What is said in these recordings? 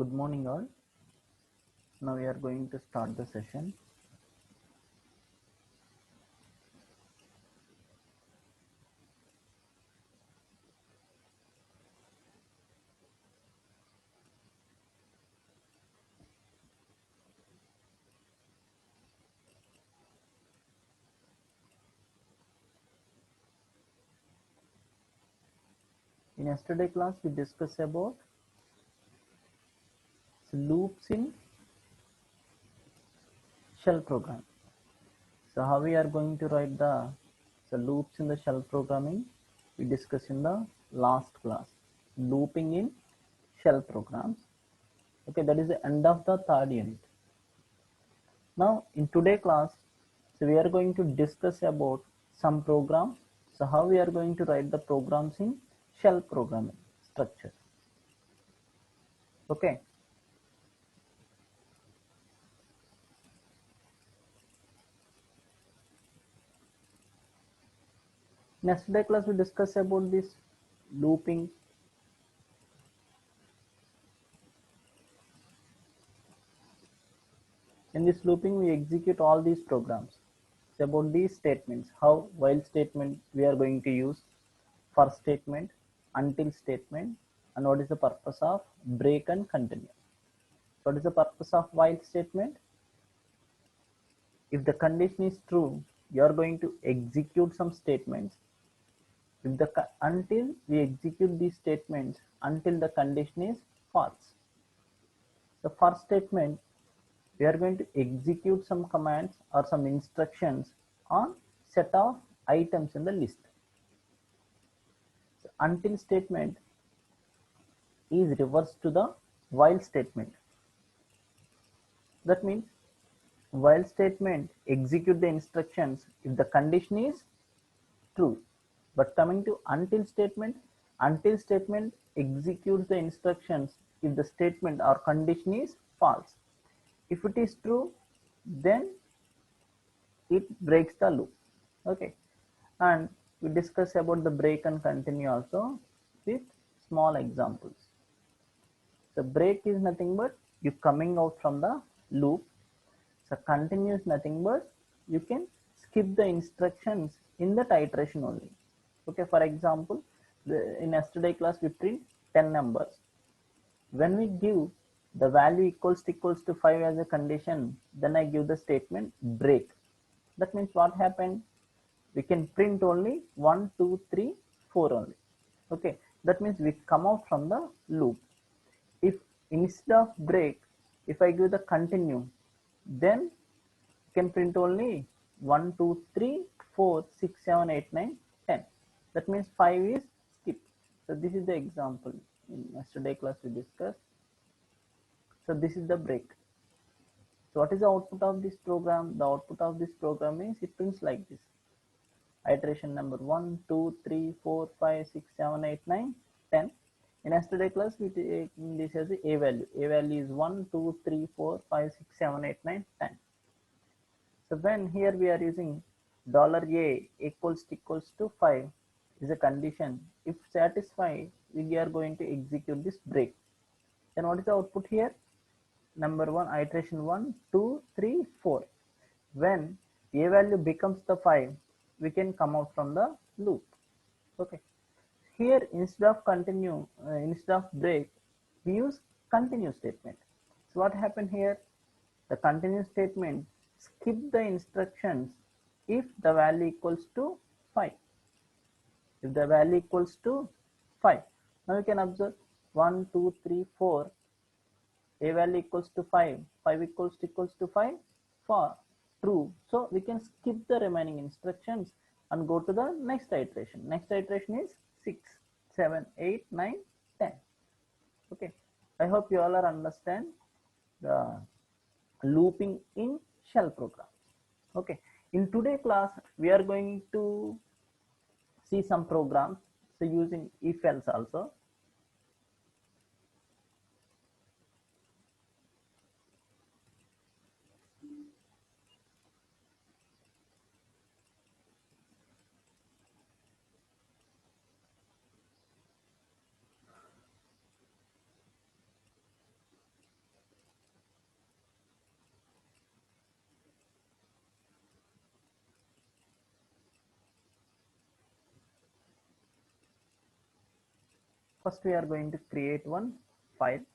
Good morning all. Now we are going to start the session. In yesterday class we discussed about loops in shell program. So how we are going to write the loops in the shell programming we discussed in the last class. Looping in shell programs. Okay, that is the end of the third unit. Now in today class, so we are going to discuss about some programs. So how we are going to write the programs in shell programming structure. Okay. In yesterday class we discussed about this looping. In this looping we execute all these programs. It's about these statements, how while statement we are going to use, for statement, until statement, and what is the purpose of break and continue. What is the purpose of while statement? If the condition is true, you are going to execute some statements. If the until we execute these statements until the condition is false. The first statement, we are going to execute some commands or some instructions on set of items in the list. So until statement is reverse to the while statement. That means while statement execute the instructions if the condition is true. But coming to until statement executes the instructions if the statement or condition is false. If it is true, then it breaks the loop. Okay, and we discuss about the break and continue also with small examples. The break is nothing but you coming out from the loop. So continue is nothing but you can skip the instructions in that iteration only. Okay, for example, in yesterday class we print 10 numbers. When we give the value equals to 5 as a condition, then I give the statement break. That means what happened? We can print only 1, 2, 3, 4 only. Okay, that means we come out from the loop. If instead of break, if I give the continue, then you can print only 1, 2, 3, 4, 6, 7, 8, 9, 10. That means 5 is skipped. So this is the example in yesterday class we discussed. So this is the break. So what is the output of this program? The output of this program is it prints like this. Iteration number 1, 2, 3, 4, 5, 6, 7, 8, 9, 10. In yesterday class we take this as a value. A value is 1, 2, 3, 4, 5, 6, 7, 8, 9, 10. So when here we are using $a equals to 5 is a condition. If satisfied, we are going to execute this break. Then what is the output here? Number 1, iteration 1, 2, 3, 4. When a value becomes the 5, we can come out from the loop. Okay. Here instead of continue, instead of break, we use continue statement. So what happened here? The continue statement skip the instructions if the value equals to 5. If the value equals to 5. Now you can observe 1, 2, 3, 4. A value equals to 5. 5 equals to 5 for true. So we can skip the remaining instructions and go to the next iteration. Next iteration is 6, 7, 8, 9, 10. Okay. I hope you all are understand the looping in shell program. Okay. In today class, we are going to see some programs. So using if else also. First we are going to create one file.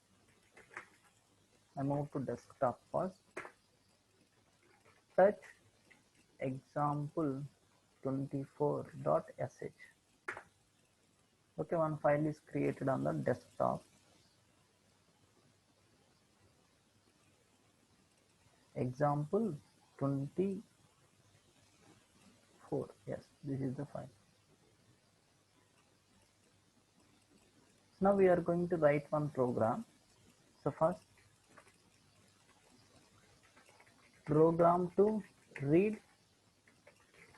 I move to desktop first. Touch example24.sh. Okay, one file is created on the desktop. Example 24. Yes, this is the file. So now we are going to write one program. So first, program to read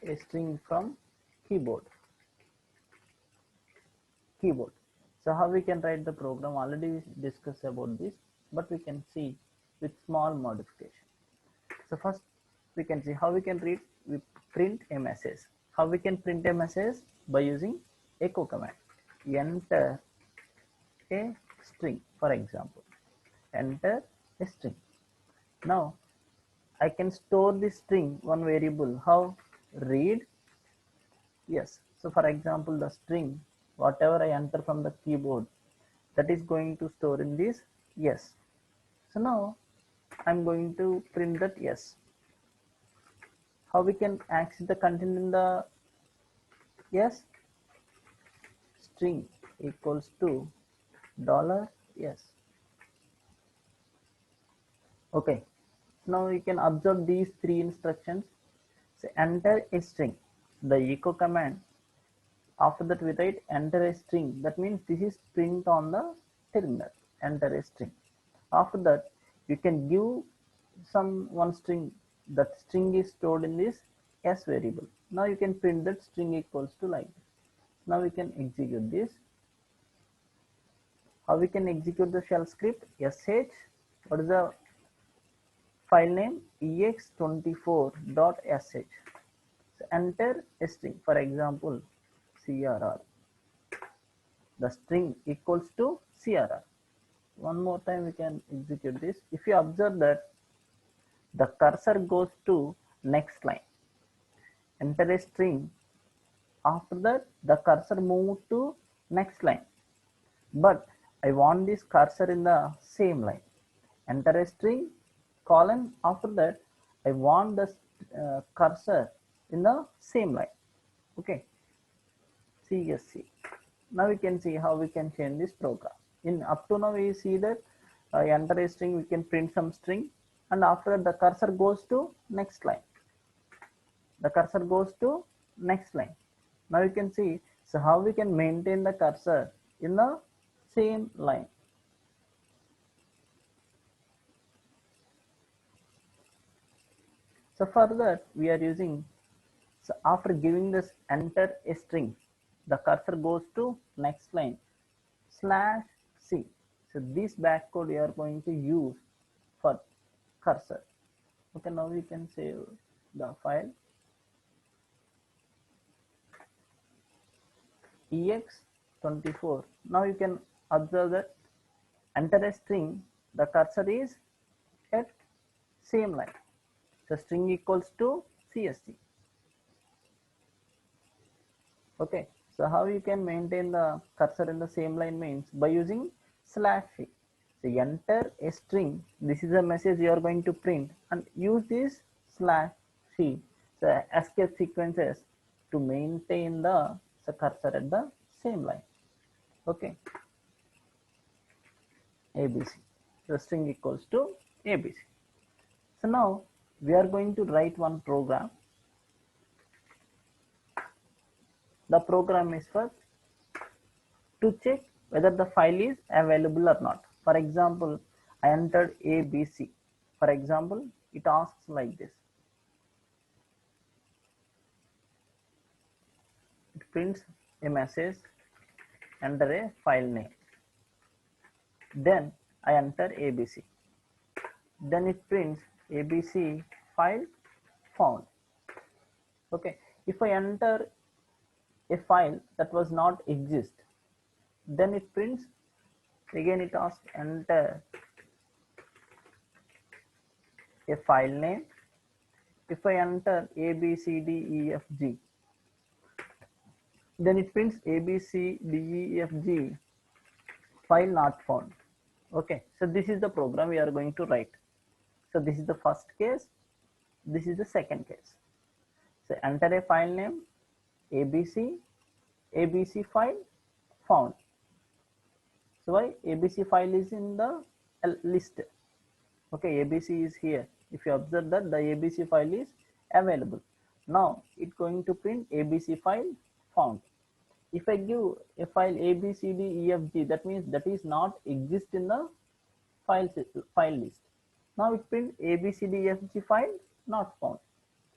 a string from keyboard. So how we can write the program? Already we discussed about this, but we can see with small modification. So first we can see how we can read. We print a message. How we can print a message? By using echo command. Enter a string, for example. Enter a string. Now I can store this string one variable. How? Read. Yes. So for example, the string, whatever I enter from the keyboard, that is going to store in this yes. So now I'm going to print that yes. How we can access the content in the yes? String equals to $yes. Okay. Now you can observe these three instructions. So enter a string. The echo command. After that we write enter a string. That means this is print on the terminal. Enter a string. After that you can give some one string. That string is stored in this s variable. Now you can print that string equals to like this. Now we can execute this. How we can execute the shell script? Sh. What is the file name? ex24.sh. So enter a string. For example, CRR. The string equals to CRR. One more time we can execute this. If you observe that the cursor goes to next line. Enter a string. After that the cursor move to next line. But I want this cursor in the same line. Enter a string colon. After that I want the cursor in the same line. Okay. CSC. Now we can see how we can change this program. In up to now we see that enter a string, we can print some string, and after that the cursor goes to next line. The cursor goes to next line. Now you can see so how we can maintain the cursor in the same line. So for that we are using, so after giving this enter a string, the cursor goes to next line /c. So this backcode we are going to use for cursor. Okay, now we can save the file. ex24. Now you can observe that enter a string, the cursor is at same line. So string equals to CSC. Okay, so how you can maintain the cursor in the same line means by using /c. So enter a string. This is a message you are going to print, and use this /c, the escape sequences, to maintain the cursor at the same line. Okay. ABC. The string equals to ABC. So now we are going to write one program. The program is for to check whether the file is available or not. For example, I entered ABC. For example, it asks like this. It prints a message, enter a file name. Then I enter ABC. Then it prints ABC file found. Okay, if I enter a file that was not exist, then it prints again, it asks enter a file name. If I enter ABCDEFG, then it prints ABCDEFG file not found. Okay, so this is the program we are going to write. So this is the first case, this is the second case. So enter a file name abc file found. So why abc file is in the list? Okay, abc is here. If you observe that the abc file is available, now it's going to print abc file found. If I give a file abcdefg, that means that is not exist in the file list. Now it print abcdefg file not found.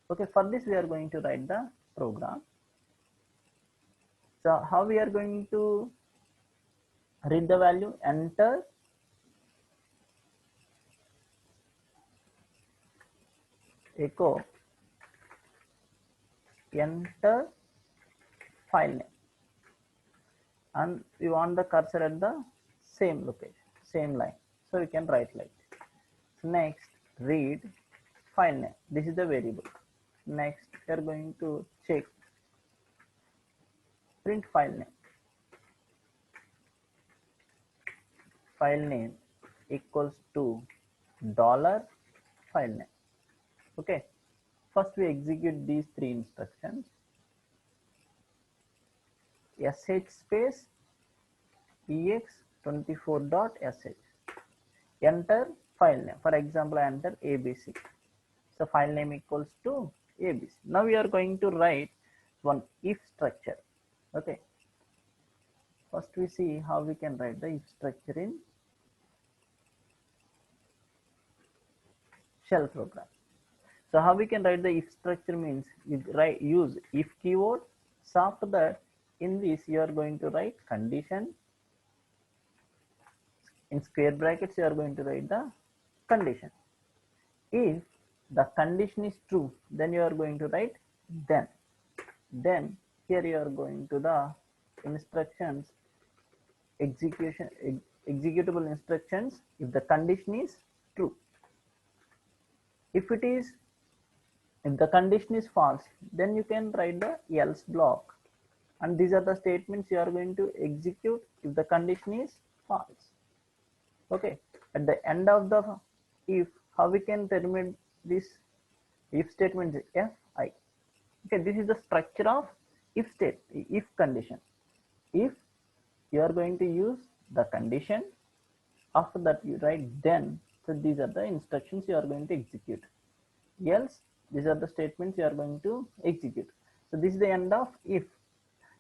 Okay, for this we are going to write the program. So how we are going to read the value? Enter echo enter file name, and we want the cursor at the same location, same line, so we can write like this. Next, read file name. This is the variable. Next, we are going to check print file name. File name equals to dollar file name. Okay, first we execute these three instructions. sh space ex24.sh, enter file name. For example, I enter abc. So file name equals to abc. Now we are going to write one if structure. Okay, first we see how we can write the if structure in shell program. So how we can write the if structure means you use if keyword. So after that, in this you are going to write condition. In square brackets you are going to write the condition. If the condition is true, then you are going to write then. Then here you are going to the instructions, executable instructions if the condition is true. If the condition is false, then you can write the else block, and these are the statements you are going to execute if the condition is false. Okay, at the end of the if, how we can terminate this if statement is fi. Okay, this is the structure of if condition. If you are going to use the condition, after that you write then. So these are the instructions you are going to execute. Else, these are the statements you are going to execute. So this is the end of if.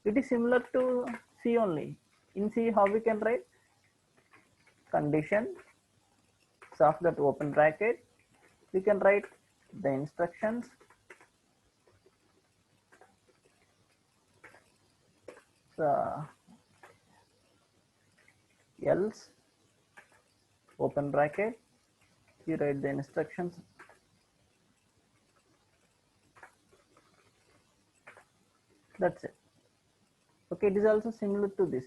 It is similar to C only. In C, how we can write condition. So after that, open bracket, we can write the instructions. So else, open bracket, you write the instructions. That's it. Okay, it is also similar to this.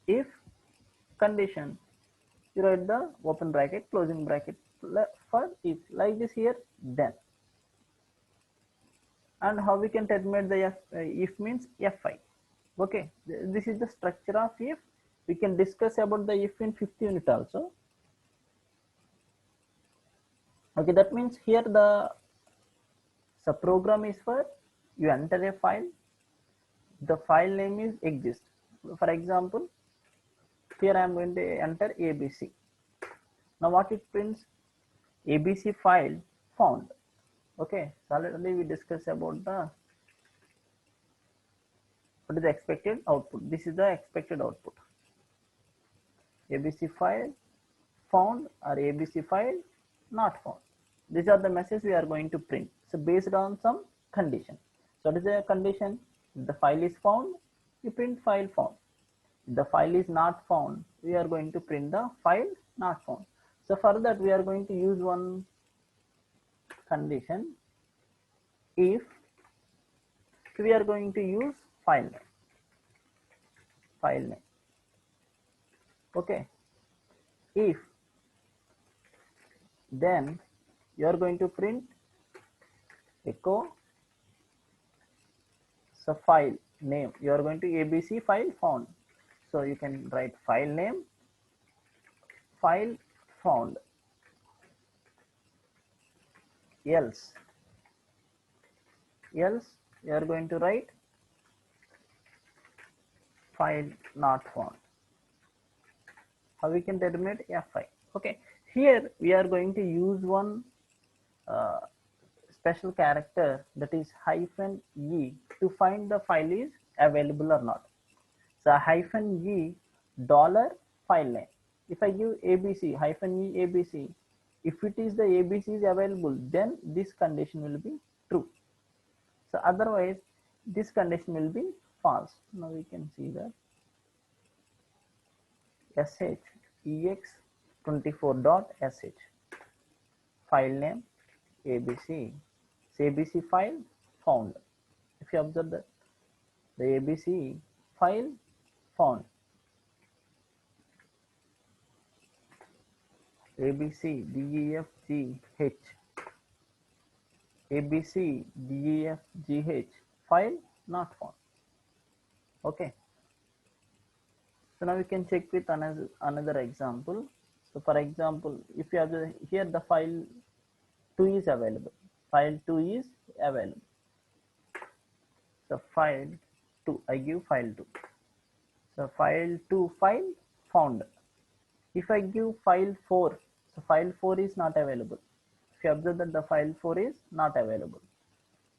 If condition, you write the open bracket, closing bracket for if, like this here, then. And how we can terminate the if means fi. Okay, this is the structure of if. We can discuss about the if in 5th unit also. Okay, that means here the subprogram is for you enter a file, the file name is exist. For example, here I am going to enter abc. Now what it prints? abc file found. Okay, so already we discussed about the what is the expected output. This is the expected output. abc file found or abc file not found. These are the messages we are going to print. So based on some condition. So what is the condition? If the file is found, you print file found. If the file is not found, we are going to print the file not found. So for that we are going to use one condition. If we are going to use file name. Okay. If then you are going to print echo so file name. You are going to abc file found. So you can write file name, file found, else you are going to write file not found. How we can terminate fi. Okay, here we are going to use one uh, special character, that is hyphen e, to find the file is available or not. So hyphen e dollar file name. If I give abc hyphen e abc, if it is the abc is available, then this condition will be true. So otherwise this condition will be false. Now we can see that ex24.sh file name abc. So abc file found. If you observe that the abc file found, abc defgh, abc defgh file not found. Okay, so now we can check with another example. So for example, if you have here the file 2 is available, file 2 is available. So file 2, I give file 2. So file 2 file found. If I give file 4, so file 4 is not available. If you observe that the file 4 is not available,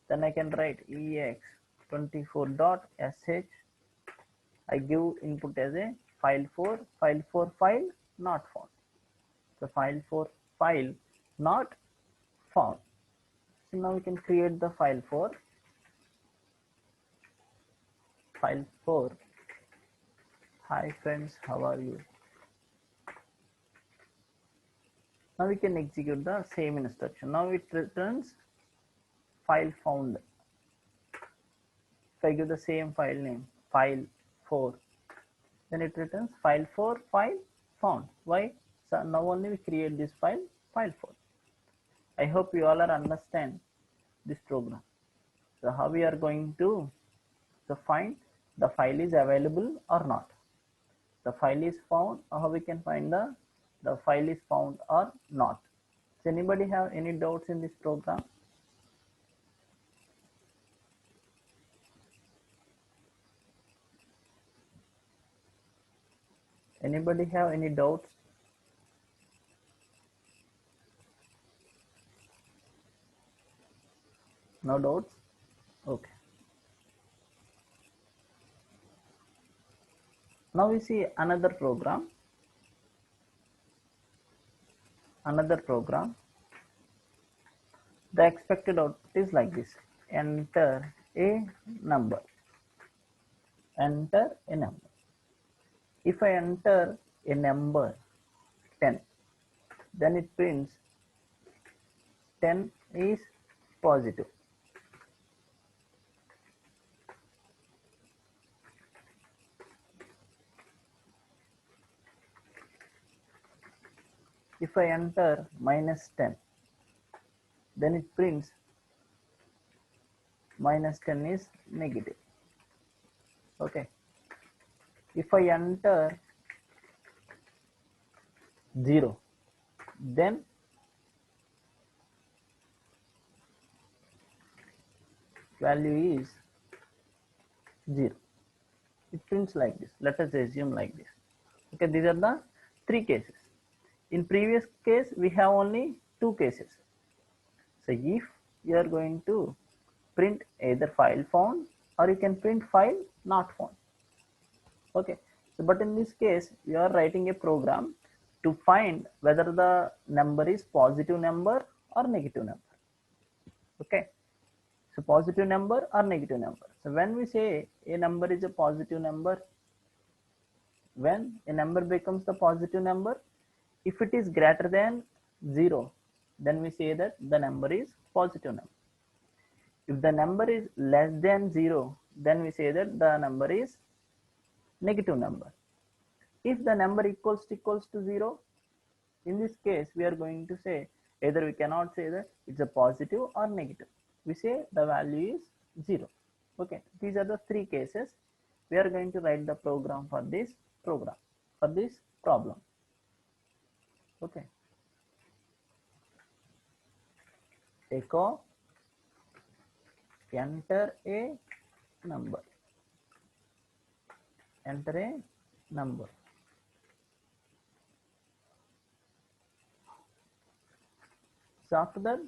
then I can write ex24.sh. I give input as a file 4 file not found. So file 4 file not found. So now we can create the file 4. File 4. Hi friends, how are you? Now we can execute the same instruction. Now it returns file found. If I give the same file name file 4, then it returns file 4 file found. Why? So now only we create this file 4. I hope you all are understand this program. So how we are going to find the file is available or not. The file is found, or how we can find the file is found or not. Does anybody have any doubts in this program? Anybody have any doubts? No doubts? Okay. Now we see another program. The expected output is like this. Enter a number. Enter a number. If I enter a number 10, then it prints 10 is positive. If I enter -10, then it prints -10 is negative. Okay. If I enter 0, then value is 0. It prints like this. Let us assume like this. Okay, these are the 3 cases. In previous case, we have only 2 cases. So if you are going to print either file found, or you can print file not found. Okay, so but in this case, we are writing a program to find whether the number is positive number or negative number. Okay, so positive number or negative number. So when we say a number is a positive number, when a number becomes the positive number, if it is greater than 0, then we say that the number is positive number. If the number is less than 0, then we say that the number is negative number. If the number equals to 0, in this case we are going to say either we cannot say that it's a positive or negative. We say the value is 0. Okay, these are the 3 cases. we are going to write the program for this problem. Okay, echo enter a number, enter a number. So after that,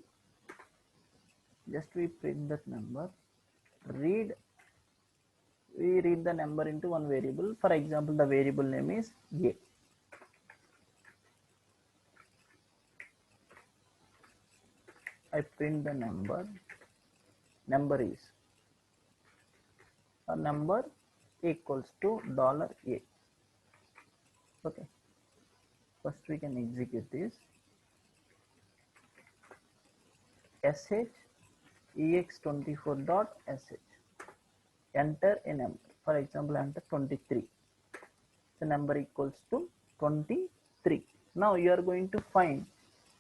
just we print that number, we read the number into one variable. For example, the variable name is a. I print the number is a number equals to $a. Okay, first we can execute this. sh ex24.sh, enter a number. For example, enter 23. The number equals to 23. Now you are going to find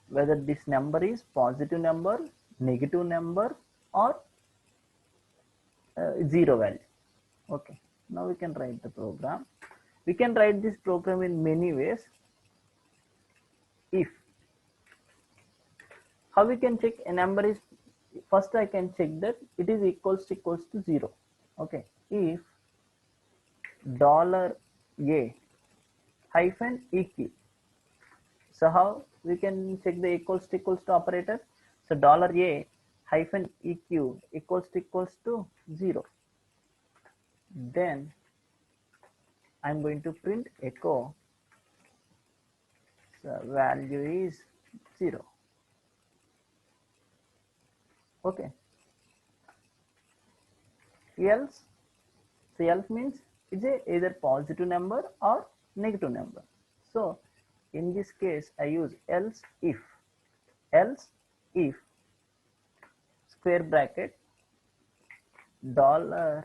whether this number is positive number, negative number, or zero value. Okay, now we can write the program. We can write this program in many ways. If, how we can check a number is, first I can check that it is equals to 0. Okay, if $a hyphen eq. So how we can check the equals to operator? So $a hyphen eq equals to 0. Then I'm going to print echo, so value is 0. Okay, else, so else means it's either positive number or negative number. So in this case I use else if square bracket $a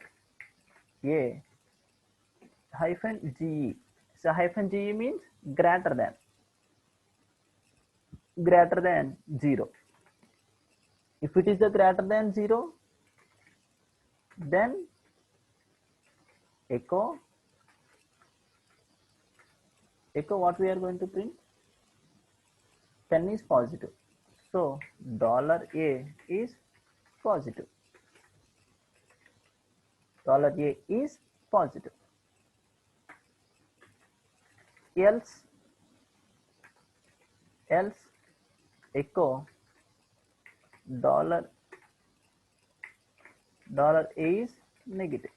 hyphen ge. So hyphen ge means greater than 0. If it is the greater than 0, then echo what we are going to print, 10 is positive. So $a is positive. $a is positive. Else echo $a is negative.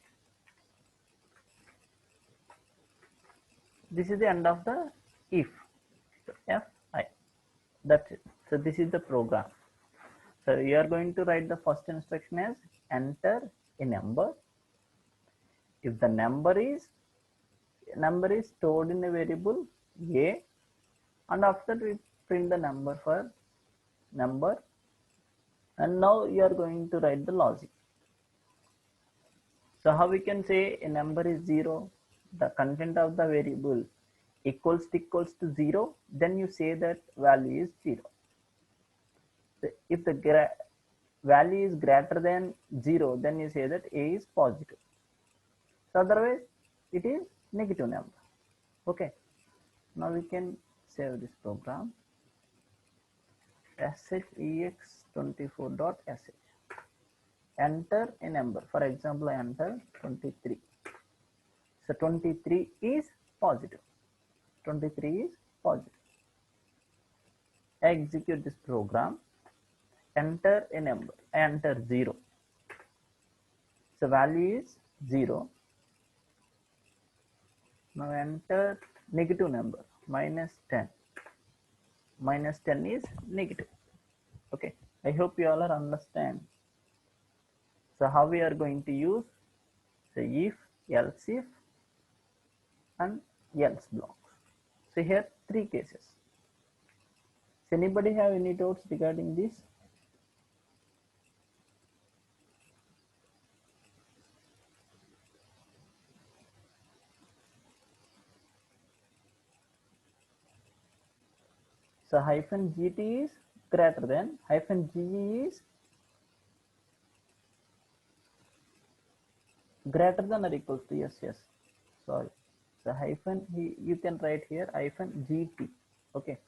This is the end of the if. So fi, that's it. So this is the program. So you are going to write the first instruction as enter a number. If the number is stored in a variable a, and after we print the number for number, and now you are going to write the logic. So how we can say a number is 0? The content of the variable equals to 0, then you say that value is 0. So if the value is greater than 0, then you say that a is positive. So otherwise it is negative number. Okay, now we can save this program. shex24.sh, enter a number. For example, I enter 23. So 23 is positive. 23 is positive. I execute this program, enter a number. I enter 0. So value is 0. Now enter negative number, minus 10. Minus 10 is negative. Okay, I hope you all are understand. So how we are going to use the if, else if, and else blocks. So here 3 cases. Does anybody have any doubts regarding this? So hyphen gt is greater than, hyphen ge is greater than or equals to, yes, sorry, so hyphen, you can write here hyphen gt. Okay,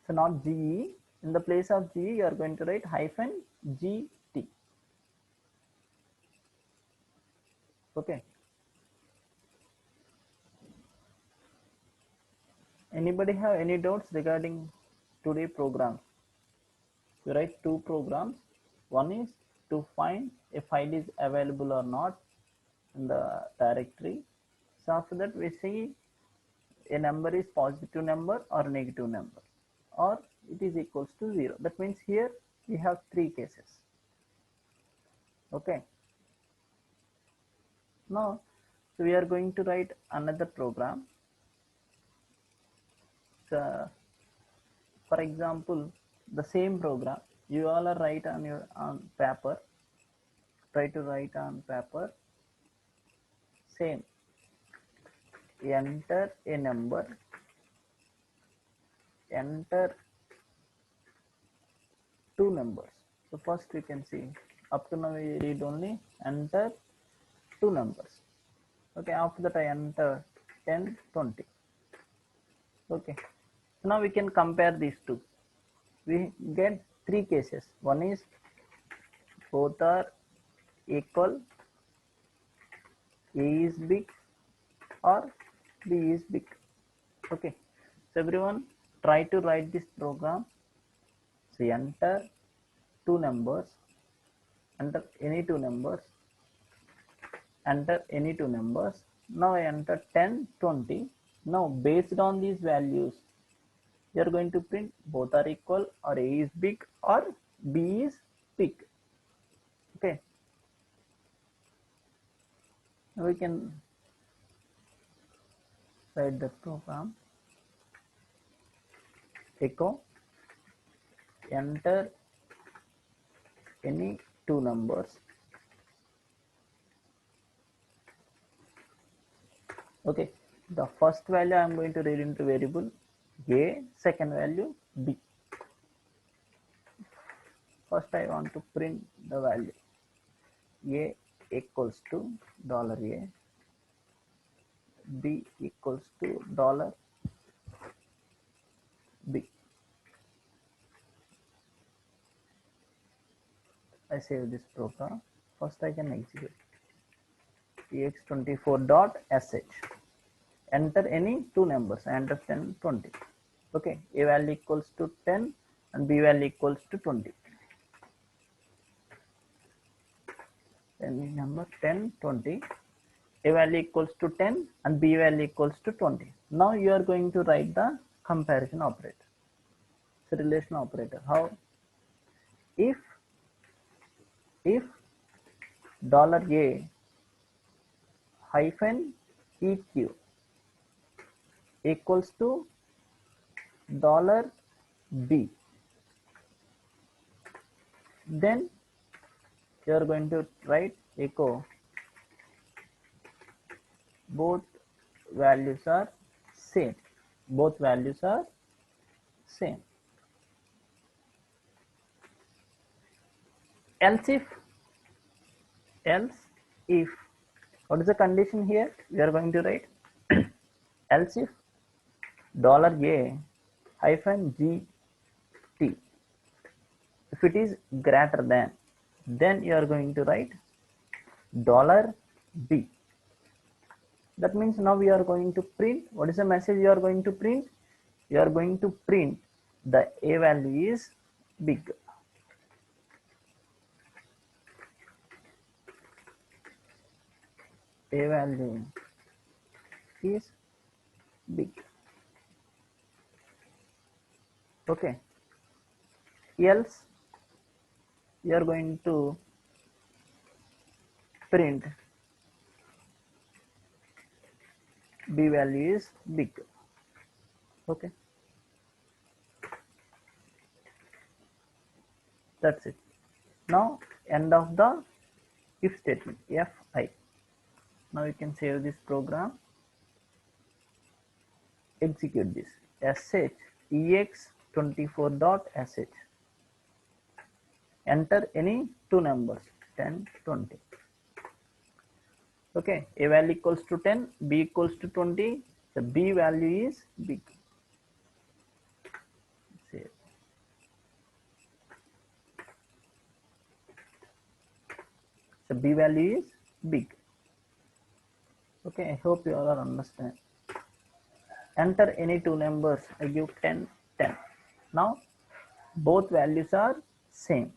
so not ge, in the place of ge you are going to write hyphen gt. Okay, anybody have any doubts regarding today program? You write two programs. One is to find a file is available or not in the directory. So after that we see a number is positive number or negative number, or it is equals to 0. That means here we have three cases. Okay, now so we are going to write another program. So for example, the same program you all are write on your paper. Try to write on paper same, enter a number, enter two numbers. So first we can see, up to now we read only enter two numbers. Okay, after that I enter 10, 20. Okay, so now we can compare these two. We get three cases. One is both are equal, A is big or B is big. Okay, so everyone try to write this program. So enter two numbers, enter any two numbers, enter any two numbers. Now I enter 10, 20. Now based on these values, you are going to print both are equal, or A is big or B is big. Okay, now we can write the program. Echo enter any two numbers. Okay, the first value I am going to read into variable A, second value B. First I want to print the value A equals to $A, B equals to $B. I save this program. First I can execute ex24.sh. Enter any two numbers. I enter 10, 20. Okay, A value equals to 10 and B value equals to 20. Any number 10, 20. A value equals to 10 and B value equals to 20. Now you are going to write the comparison operator. So relation operator. How? If $A hyphen EQ equals to $B, then you are going to write echo both values are same. Both values are same. Else if, what is the condition here? We are going to write else if $A hyphen GT, if it is greater than, then you are going to write $B. That means now we are going to print. What is the message you are going to print? You are going to print the A value is big. A value is big. Okay. Else you are going to print B value is big. Okay, that's it. Now end of the if statement, fi. Now you can save this program, execute this sh ex24.sh. Enter any two numbers. 10, 20. Okay, A value equals to 10, B equals to 20. The B value is big. So B value is big. Okay, I hope you all understand. Enter any two numbers. I give 10, 10. Now both values are same.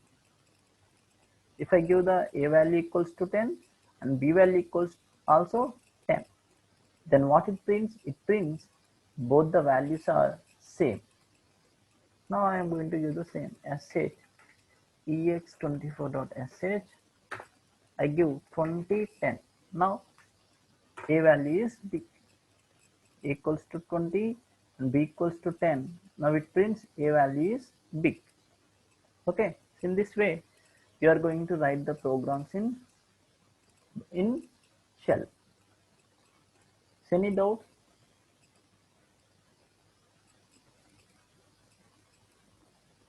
If I give the A value equals to 10 and B value equals also 10, then what it prints? It prints both the values are same. Now I am going to use the same sh ex24.sh. I give 20, 10. Now A value is big, equals to 20 and B equals to 10. Now it prints A value is big. Okay, in this way you are going to write the programs in shell. Any doubt?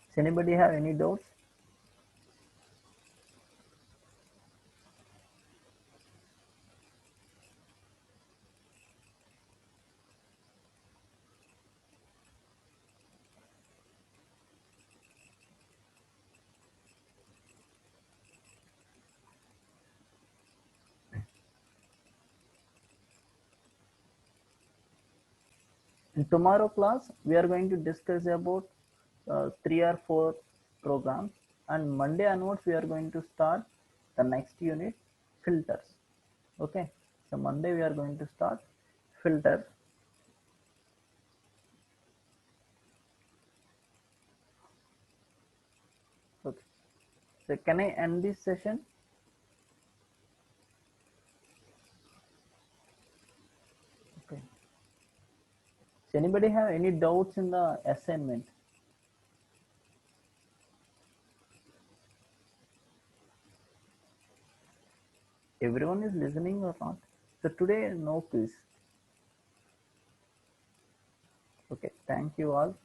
Does anybody have any doubts? In tomorrow class, we are going to discuss about 3 or 4 programs, and Monday onwards we are going to start the next unit, filters. Okay, so Monday we are going to start filter. Okay, so can I end this session? Okay. Does anybody have any doubts in the assignment? Everyone is listening or not? So today no quiz. Okay, thank you all.